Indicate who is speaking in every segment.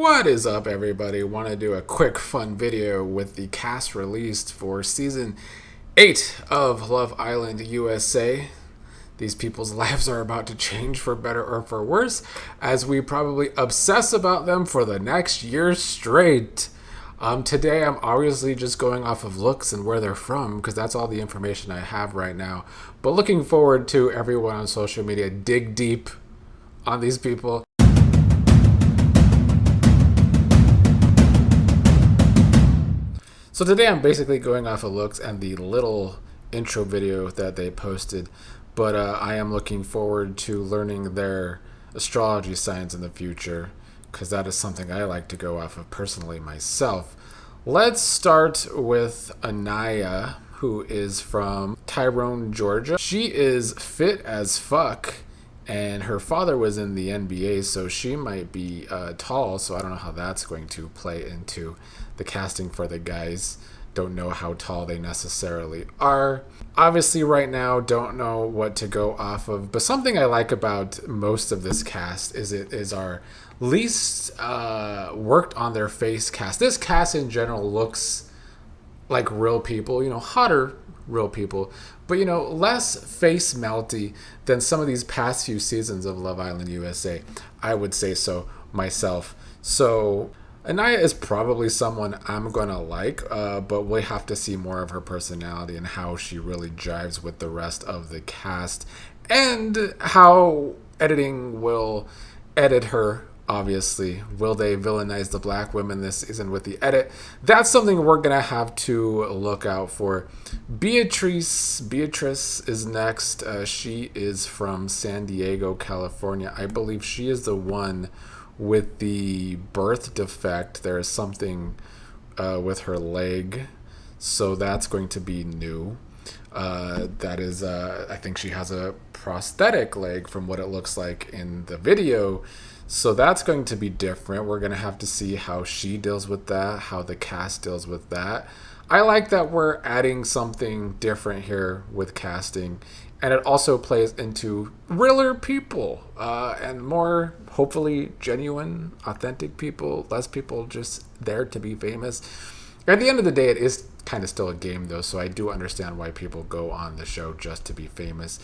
Speaker 1: What is up, everybody? Want to do a quick fun video with the cast released for season 8 of Love Island USA. These people's lives are about to change for better or for worse, as we probably obsess about them for the next year straight. Today I'm obviously just going off of looks and where they're from, because that's all the information I have right now. But looking forward to everyone on social media dig deep on these people. So today I'm basically going off of looks and the little intro video that they posted, but I am looking forward to learning their astrology signs in the future, because that is something I like to go off of personally myself. Let's start with Amaya, who is from Tyrone, Georgia. She is fit as fuck, and her father was in the NBA, so she might be tall, so I don't know how that's going to play into the casting for the guys. Don't know how tall they necessarily are. Obviously, right now, don't know what to go off of, but something I like about most of this cast is it is our least worked on their face cast. This cast in general looks like real people, hotter real people, but less face melty than some of these past few seasons of Love Island USA. I would say so myself. So Amaya is probably someone I'm gonna like, but we'll have to see more of her personality and how she really jives with the rest of the cast, and how editing will edit her. Obviously, will they villainize the black women this season with the edit? That's something we're gonna have to look out for. Beatrice is next. She is from San Diego, California. I believe she is the one with the birth defect. There is something with her leg, so that's going to be new. That is, I think she has a prosthetic leg from what it looks like in the video. So that's going to be different. We're going to have to see how she deals with that, how the cast deals with that. I like that we're adding something different here with casting. And it also plays into realer people and more, hopefully, genuine, authentic people. Less people just there to be famous. At the end of the day, it is kind of still a game, though, so I do understand why people go on the show just to be famous.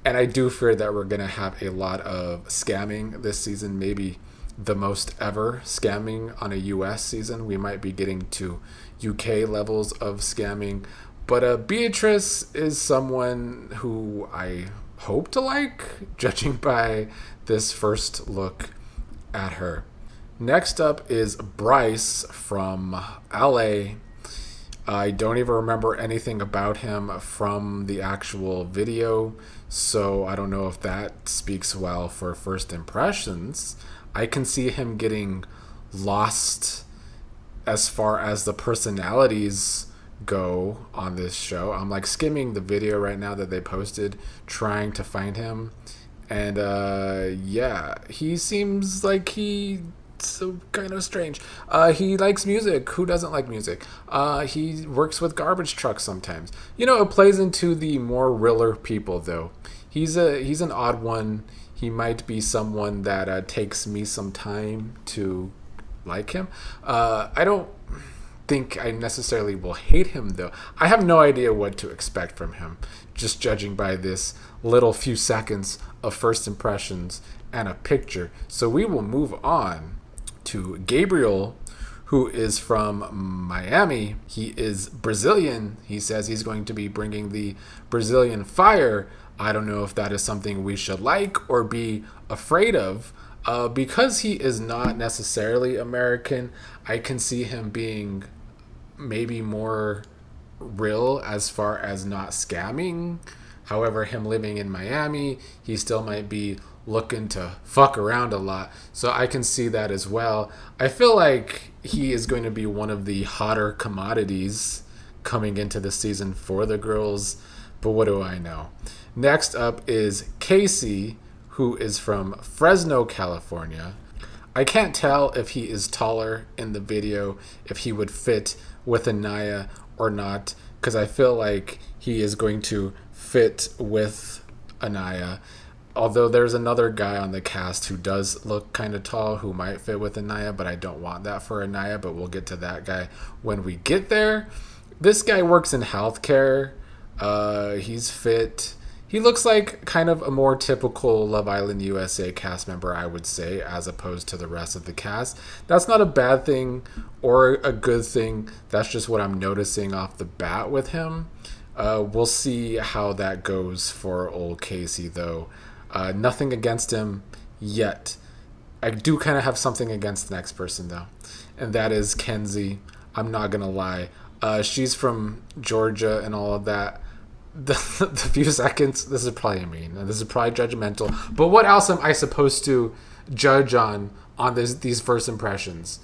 Speaker 1: And I do fear that we're going to have a lot of scamming this season, maybe the most ever scamming on a US season. We might be getting to UK levels of scamming. But Beatrice is someone who I hope to like, judging by this first look at her. Next up is Bryce from LA. I don't even remember anything about him from the actual video, so I don't know if that speaks well for first impressions. I can see him getting lost as far as the personalities go on this show. I'm like skimming the video right now that they posted, trying to find him, and yeah, he seems like he's so kind of strange. He likes music. Who doesn't like music? He works with garbage trucks sometimes. It plays into the more realer people, though. He's an odd one. He might be someone that takes me some time to like him. I don't think I necessarily will hate him, though. I have no idea what to expect from him, just judging by this little few seconds of first impressions and a picture. So we will move on to Gabriel, who is from Miami. He is Brazilian. He says he's going to be bringing the Brazilian fire. I don't know if that is something we should like or be afraid of. Because he is not necessarily American, I can see him being maybe more real as far as not scamming. However, him living in Miami, he still might be looking to fuck around a lot. So I can see that as well. I feel like he is going to be one of the hotter commodities coming into the season for the girls. But what do I know? Next up is Casey, who is from Fresno, California. I can't tell if he is taller in the video, if he would fit with Amaya or not, because I feel like he is going to fit with Amaya. Although there's another guy on the cast who does look kind of tall who might fit with Anaya, but I don't want that for Anaya, but we'll get to that guy when we get there. This guy works in healthcare. He's fit. He looks like kind of a more typical Love Island USA cast member, I would say, as opposed to the rest of the cast. That's not a bad thing or a good thing. That's just what I'm noticing off the bat with him. We'll see how that goes for old Casey, though. Nothing against him yet. I do kind of have something against the next person, though, and that is Kenzie. I'm not going to lie. She's from Georgia and all of that. The few seconds, this is probably mean, and this is probably judgmental, but what else am I supposed to judge on these first impressions?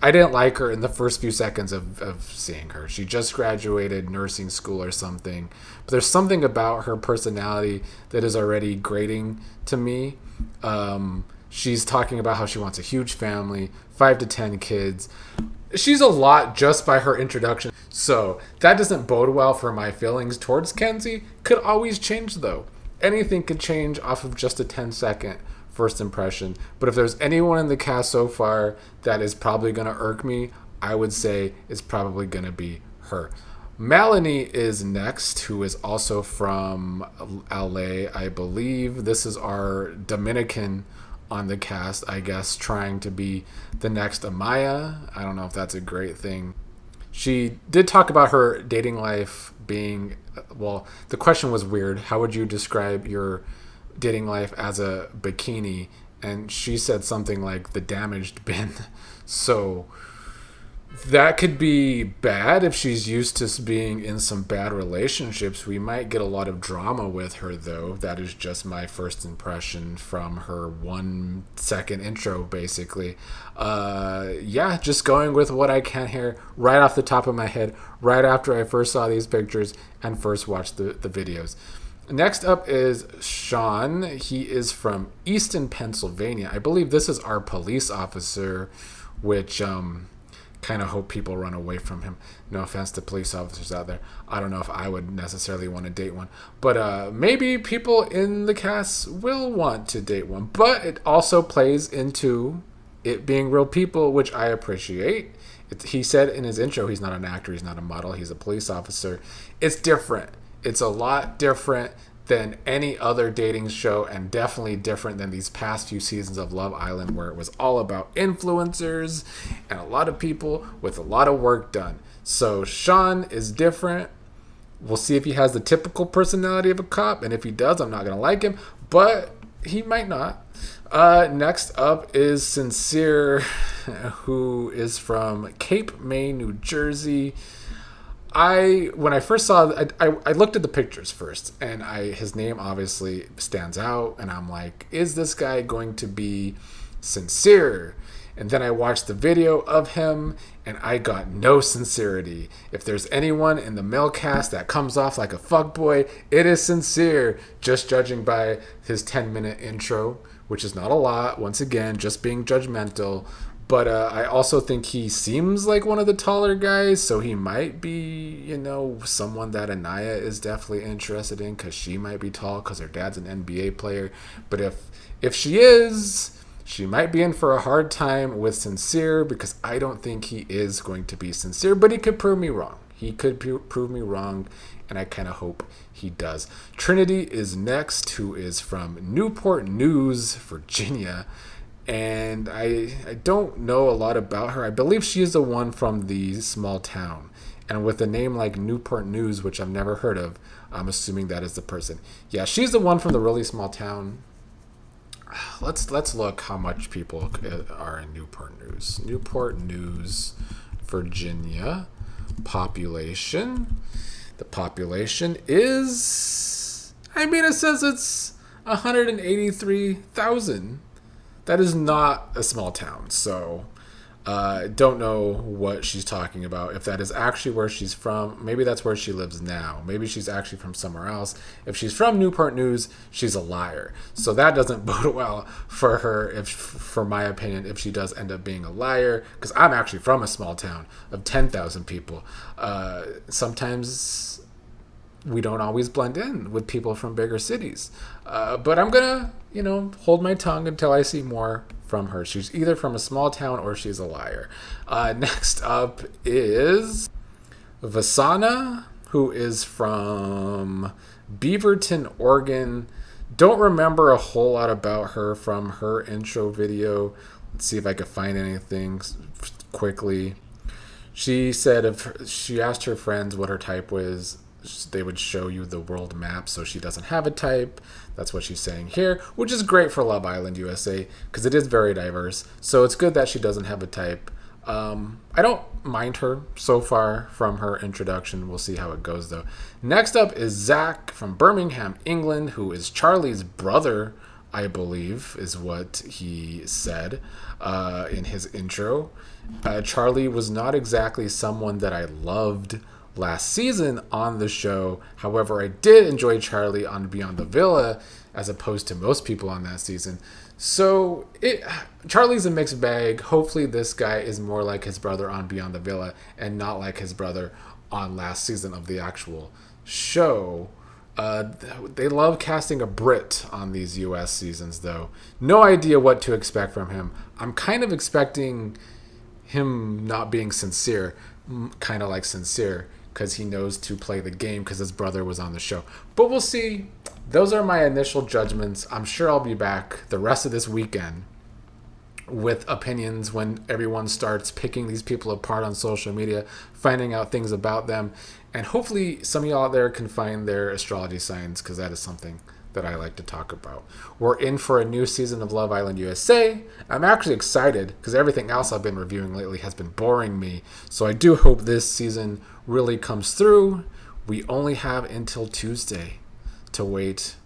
Speaker 1: I didn't like her in the first few seconds of seeing her. She just graduated nursing school or something, but there's something about her personality that is already grating to me. She's talking about how she wants a huge family, 5 to 10 kids. She's a lot just by her introduction. So that doesn't bode well for my feelings towards Kenzie. Could always change, though. Anything could change off of just a 10-second first impression. But if there's anyone in the cast so far that is probably going to irk me, I would say it's probably going to be her. Melanie is next, who is also from LA, I believe. This is our Dominican on the cast, I guess, trying to be the next Amaya. I don't know if that's a great thing. She did talk about her dating life being, well, the question was weird. How would you describe your dating life as a bikini? And she said something like the damaged bin. So that could be bad if she's used to being in some bad relationships. We might get a lot of drama with her, though. That is just my first impression from her 1-second intro, basically. Yeah, just going with what I can here right off the top of my head, right after I first saw these pictures and first watched the videos. Next up is Sean. He is from Easton, Pennsylvania. I believe this is our police officer, which kind of hope people run away from him. No offense to police officers out there. I don't know if I would necessarily want to date one, but maybe people in the cast will want to date one. But it also plays into it being real people, which I appreciate. He said in his intro he's not an actor, he's not a model, he's a police officer. It's different. It's a lot different than any other dating show, and definitely different than these past few seasons of Love Island, where it was all about influencers and a lot of people with a lot of work done. So Sean is different. We'll see if he has the typical personality of a cop, and if he does, I'm not going to like him, but he might not. Next up is Sincere, who is from Cape May, New Jersey. When I first saw, I looked at the pictures first, and his name obviously stands out, and I'm like, is this guy going to be Sincere? And then I watched the video of him, and I got no sincerity. If there's anyone in the male cast that comes off like a fuckboy, it is Sincere, just judging by his 10-minute intro, which is not a lot, once again, just being judgmental. But I also think he seems like one of the taller guys, so he might be, someone that Anaya is definitely interested in, because she might be tall, because her dad's an NBA player. But if she is, she might be in for a hard time with Sincere, because I don't think he is going to be sincere, but he could prove me wrong. He could prove me wrong, and I kind of hope he does. Trinity is next, who is from Newport News, Virginia. And I don't know a lot about her. I believe she is the one from the small town. And with a name like Newport News, which I've never heard of, I'm assuming that is the person. Yeah, she's the one from the really small town. Let's look how much people are in Newport News. Newport News, Virginia. Population. The population is... it says it's 183,000. That is not a small town, so don't know what she's talking about. If that is actually where she's from, maybe that's where she lives now. Maybe she's actually from somewhere else. If she's from Newport News, she's a liar. So that doesn't bode well for her, for my opinion, if she does end up being a liar, because I'm actually from a small town of 10,000 people. Sometimes we don't always blend in with people from bigger cities. But I'm gonna, hold my tongue until I see more from her. She's either from a small town or she's a liar. Next up is Vasana, who is from Beaverton, Oregon. Don't remember a whole lot about her from her intro video. Let's see if I could find anything quickly. She said if she asked her friends what her type was, they would show you the world map, so she doesn't have a type. That's what she's saying here, which is great for Love Island USA because it is very diverse. So it's good that she doesn't have a type. I don't mind her so far from her introduction. We'll see how it goes, though. Next up is Zach from Birmingham, England, who is Charlie's brother, I believe, is what he said in his intro. Charlie was not exactly someone that I loved last season on the show. However, I did enjoy Charlie on Beyond the Villa as opposed to most people on that season. So Charlie's a mixed bag. Hopefully this guy is more like his brother on Beyond the Villa and not like his brother on last season of the actual show. They love casting a Brit on these US seasons, though. No idea what to expect from him. I'm kind of expecting him not being sincere, kind of like Sincere, because he knows to play the game because his brother was on the show. But we'll see. Those are my initial judgments. I'm sure I'll be back the rest of this weekend with opinions when everyone starts picking these people apart on social media, finding out things about them, and hopefully some of y'all out there can find their astrology signs, because that is something that I like to talk about. We're in for a new season of Love Island USA. I'm actually excited because everything else I've been reviewing lately has been boring me. So I do hope this season really comes through. We only have until Tuesday to wait